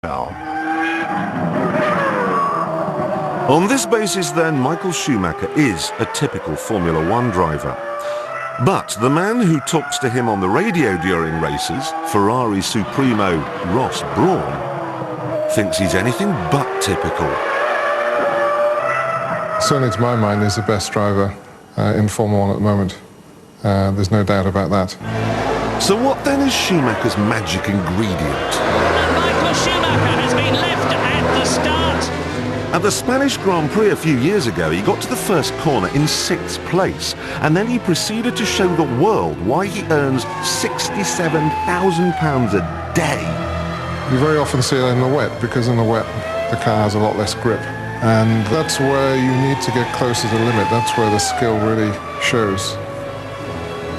On this basis then, Michael Schumacher is a typical Formula One driver. But the man who talks to him on the radio during races, Ferrari Supremo Ross Brawn, thinks he's anything but typical. Certainly to my mind is the best driver in Formula One at the moment. There's no doubt about that. So what then is Schumacher's magic ingredient? And Michael Schumacher has been left at the start. At the Spanish Grand Prix a few years ago, he got to the first corner in 6th place, and then he proceeded to show the world why he earns £67,000 a day. You very often see that in the wet, because in the wet the car has a lot less grip. And that's where you need to get closer to the limit. That's where the skill really shows.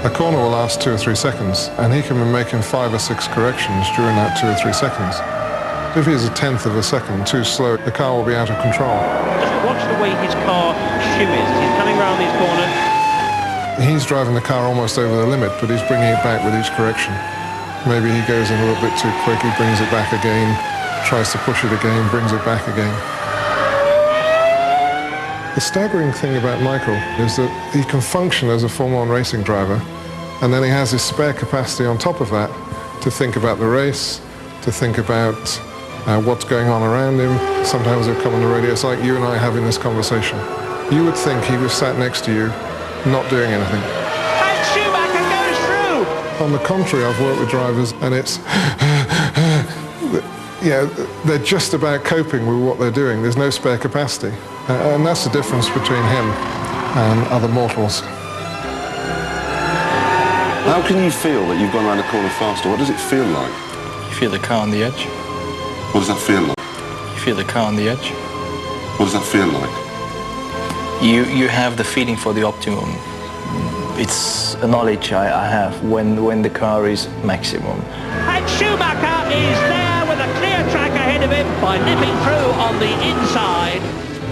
A corner will last 2 or 3 seconds, and he can be making 5 or 6 corrections during that 2 or 3 seconds. If he's a tenth of a second too slow, the car will be out of control. Just watch the way his car shimmies as he's coming round these corners. He's driving the car almost over the limit, but he's bringing it back with each correction. Maybe he goes in a little bit too quick, he brings it back again, tries to push it again, brings it back again. The staggering thing about Michael is that he can function as a Formula One racing driver, and then he has his spare capacity on top of that to think about the race, to think about what's going on around him. Sometimes he'll come on the radio. It's like you and I having this conversation. You would think he was sat next to you, not doing anything. And Schumacher goes through. On the contrary, I've worked with drivers, and it's they're just about coping with what they're doing. There's no spare capacity, and that's the difference between him and other mortals. How can you feel that you've gone around a corner faster? What does it feel like? You feel the car on the edge. What does that feel like? You feel the car on the edge. What does that feel like? You have the feeling for the optimum. It's a knowledge I have when the car is maximum. And Schumacher is there with a clear track ahead of him by nipping through on the inside.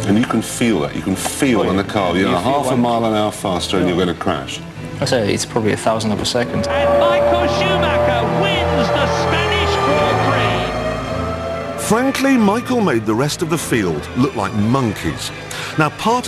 And you can feel that. You can feel in the car, you're half a mile an hour faster and you're going to crash. I say it's probably 1,000th of a second. And Michael Schumacher wins the Spanish Grand Prix. Frankly, Michael made the rest of the field look like monkeys. Now, part of